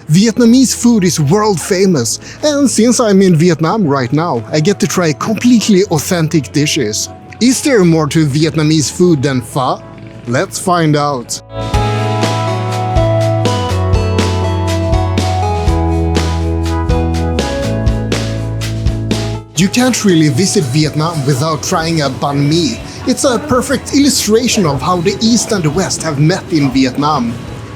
Vietnamese food is world famous, and since I'm in Vietnam right now, I get to try completely authentic dishes. Is there more to Vietnamese food than pho? Let's find out. You can't really visit Vietnam without trying a banh mi. It's a perfect illustration of how the East and the West have met in Vietnam.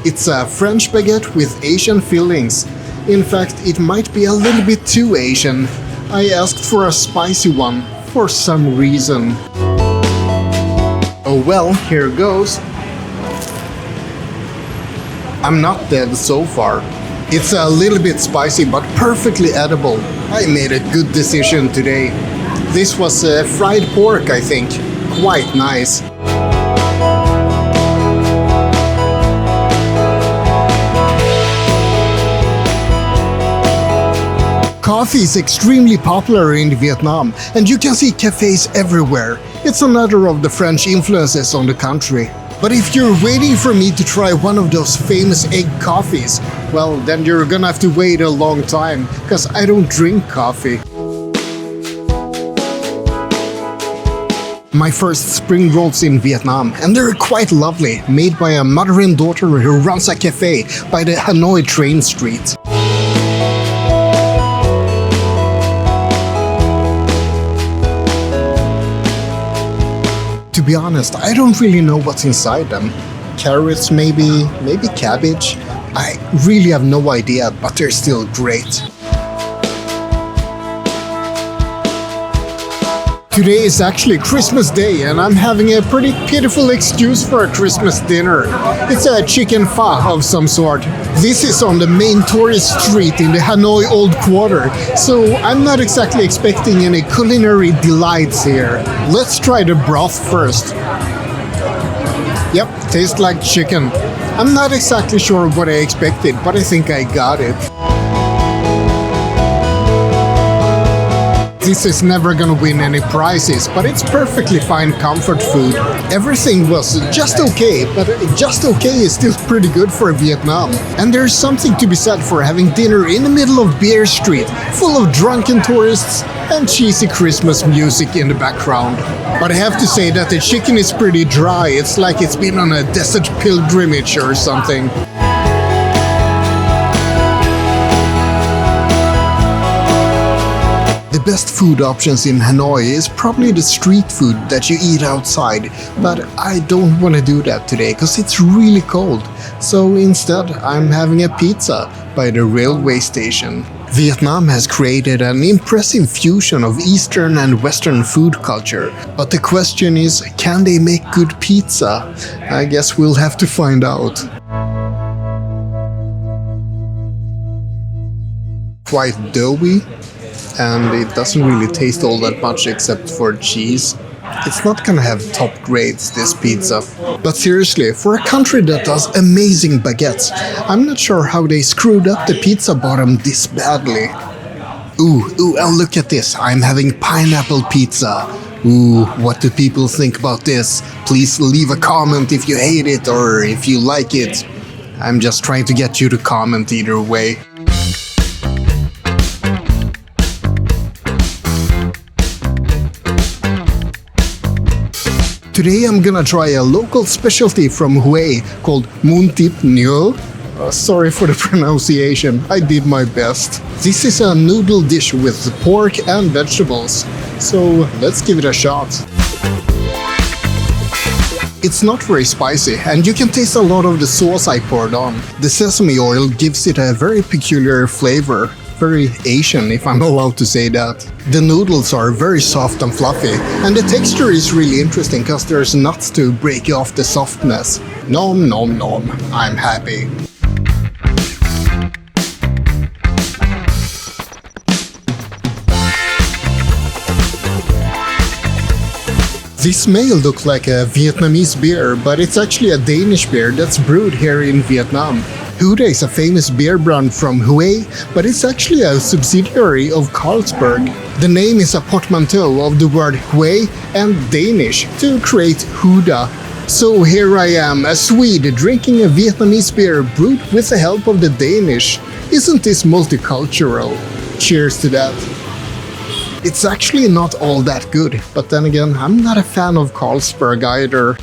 It's a French baguette with Asian fillings. In fact, it might be a little bit too Asian. I asked for a spicy one, for some reason. Oh well, here goes. I'm not dead so far. It's a little bit spicy, but perfectly edible. I made a good decision today. This was fried pork, I think. Quite nice. Coffee is extremely popular in Vietnam, and you can see cafes everywhere. It's another of the French influences on the country. But if you're waiting for me to try one of those famous egg coffees, well, then you're gonna have to wait a long time, because I don't drink coffee. My first spring rolls in Vietnam, and they're quite lovely, made by a mother and daughter who runs a cafe by the Hanoi Train Street. To be honest, I don't really know what's inside them. Carrots maybe cabbage. I really have no idea, but they're still great. Today is actually Christmas Day, and I'm having a pretty pitiful excuse for a Christmas dinner. It's a chicken pho of some sort. This is on the main tourist street in the Hanoi Old Quarter, so I'm not exactly expecting any culinary delights here. Let's try the broth first. Yep, tastes like chicken. I'm not exactly sure what I expected, but I think I got it. This is never gonna win any prizes, but it's perfectly fine comfort food. Everything was just okay, but just okay is still pretty good for Vietnam. And there's something to be said for having dinner in the middle of Beer Street, full of drunken tourists and cheesy Christmas music in the background. But I have to say that the chicken is pretty dry. It's like it's been on a desert pilgrimage or something. The best food options in Hanoi is probably the street food that you eat outside, but I don't want to do that today because it's really cold. So instead, I'm having a pizza by the railway station. Vietnam has created an impressive fusion of Eastern and Western food culture, but the question is, can they make good pizza? I guess we'll have to find out. Quite doughy. And it doesn't really taste all that much except for cheese. It's not gonna have top grades, this pizza. But seriously, for a country that does amazing baguettes, I'm not sure how they screwed up the pizza bottom this badly. Ooh, and look at this, I'm having pineapple pizza. Ooh, what do people think about this? Please leave a comment if you hate it or if you like it. I'm just trying to get you to comment either way. Today I'm gonna try a local specialty from Hue called Bun Thit Nuong. Sorry for the pronunciation, I did my best. This is a noodle dish with pork and vegetables, so let's give it a shot. It's not very spicy, and you can taste a lot of the sauce I poured on. The sesame oil gives it a very peculiar flavor. Very Asian, if I'm allowed to say that. The noodles are very soft and fluffy, and the texture is really interesting because there's nuts to break off the softness. Nom nom nom, I'm happy. This may look like a Vietnamese beer, but it's actually a Danish beer that's brewed here in Vietnam. Huda is a famous beer brand from Hue, but it's actually a subsidiary of Carlsberg. The name is a portmanteau of the word Hue and Danish to create Huda, So here I am, a Swede, drinking a Vietnamese beer brewed with the help of the Danish. Isn't this multicultural? Cheers to that. It's actually not all that good, but then again, I'm not a fan of Carlsberg either.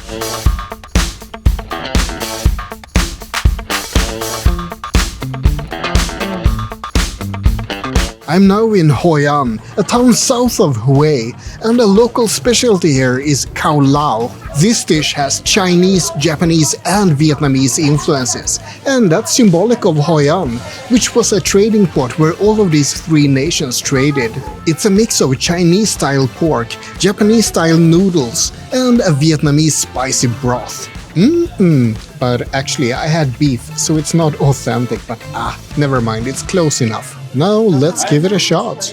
I'm now in Hoi An, a town south of Hue, and a local specialty here is Khao Lao. This dish has Chinese, Japanese and Vietnamese influences, and that's symbolic of Hoi An, which was a trading port where all of these three nations traded. It's a mix of Chinese-style pork, Japanese-style noodles, and a Vietnamese spicy broth. But actually I had beef, so it's not authentic, but never mind, it's close enough. Now let's give it a shot.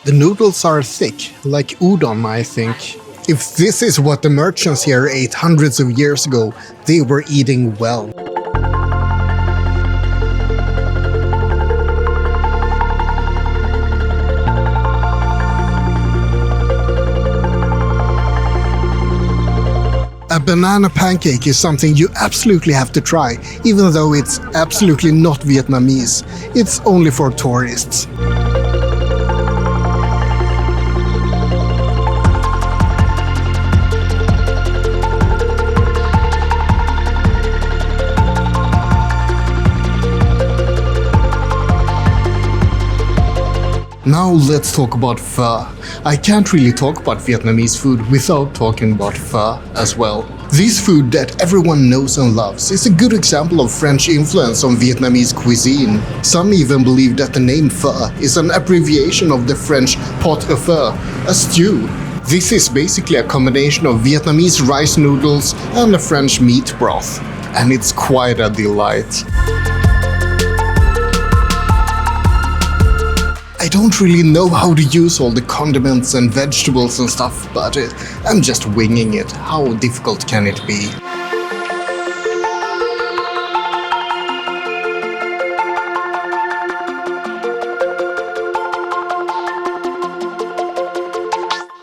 The noodles are thick, like udon, I think. If this is what the merchants here ate hundreds of years ago, they were eating well. A banana pancake is something you absolutely have to try, even though it's absolutely not Vietnamese. It's only for tourists. Now let's talk about pho. I can't really talk about Vietnamese food without talking about pho as well. This food that everyone knows and loves is a good example of French influence on Vietnamese cuisine. Some even believe that the name pho is an abbreviation of the French pot au feu, a stew. This is basically a combination of Vietnamese rice noodles and a French meat broth. And it's quite a delight. I don't really know how to use all the condiments and vegetables and stuff, but I'm just winging it. How difficult can it be?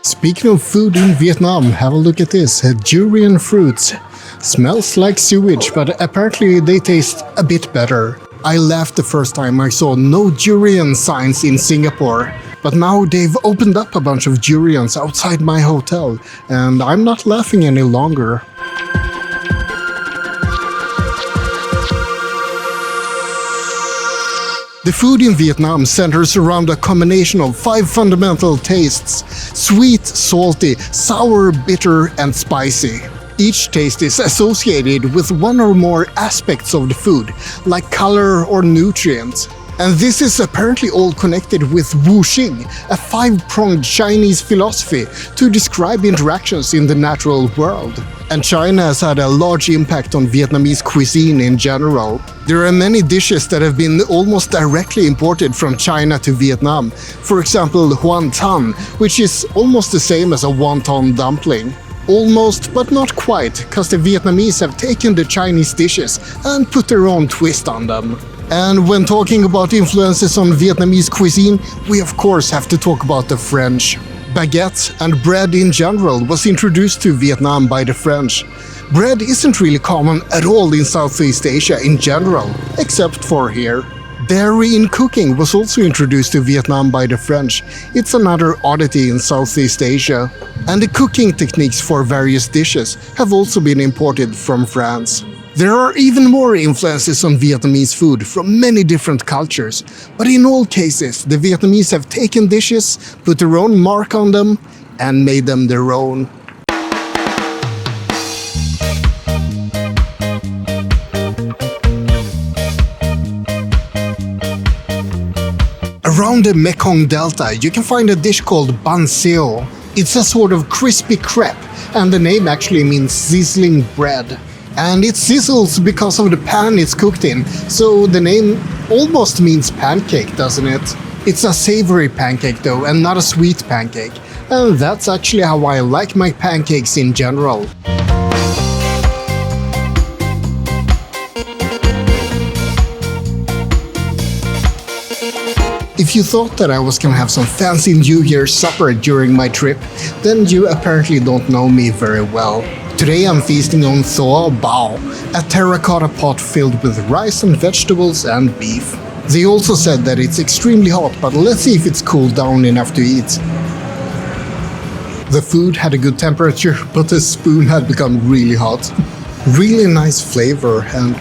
Speaking of food in Vietnam, have a look at this. Durian fruits. Smells like sewage, but apparently they taste a bit better. I laughed the first time I saw no durian signs in Singapore, but now they've opened up a bunch of durians outside my hotel, and I'm not laughing any longer. The food in Vietnam centers around a combination of 5 fundamental tastes: sweet, salty, sour, bitter, and spicy. Each taste is associated with one or more aspects of the food, like color or nutrients. And this is apparently all connected with Wuxing, a 5-pronged Chinese philosophy to describe interactions in the natural world. And China has had a large impact on Vietnamese cuisine in general. There are many dishes that have been almost directly imported from China to Vietnam. For example, Hoan Tan, which is almost the same as a wonton dumpling. Almost, but not quite, cause the Vietnamese have taken the Chinese dishes and put their own twist on them. And when talking about influences on Vietnamese cuisine, we of course have to talk about the French. Baguette and bread in general was introduced to Vietnam by the French. Bread isn't really common at all in Southeast Asia in general, except for here. Dairy in cooking was also introduced to Vietnam by the French. It's another oddity in Southeast Asia. And the cooking techniques for various dishes have also been imported from France. There are even more influences on Vietnamese food from many different cultures, but in all cases, the Vietnamese have taken dishes, put their own mark on them, and made them their own. Around the Mekong Delta, you can find a dish called Bun Thit Nuong. It's a sort of crispy crepe, and the name actually means sizzling bread. And it sizzles because of the pan it's cooked in, so the name almost means pancake, doesn't it? It's a savory pancake though, and not a sweet pancake. And that's actually how I like my pancakes in general. If you thought that I was gonna have some fancy New Year's supper during my trip, then you apparently don't know me very well. Today I'm feasting on Tho Bao, a terracotta pot filled with rice and vegetables and beef. They also said that it's extremely hot, but let's see if it's cooled down enough to eat. The food had a good temperature, but the spoon had become really hot. Really nice flavor, and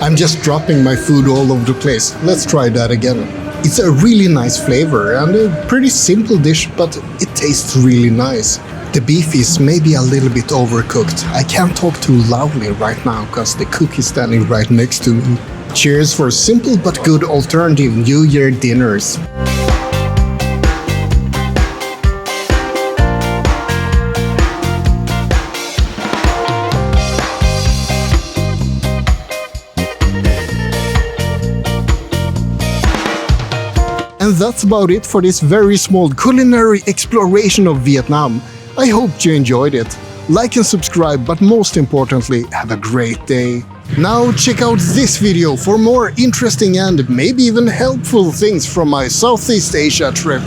I'm just dropping my food all over the place. Let's try that again. It's a really nice flavor and a pretty simple dish, but it tastes really nice. The beef is maybe a little bit overcooked. I can't talk too loudly right now because the cook is standing right next to me. Cheers for simple but good alternative New Year dinners. And that's about it for this very small culinary exploration of Vietnam. I hope you enjoyed it. Like and subscribe, but most importantly, have a great day. Now check out this video for more interesting and maybe even helpful things from my Southeast Asia trip.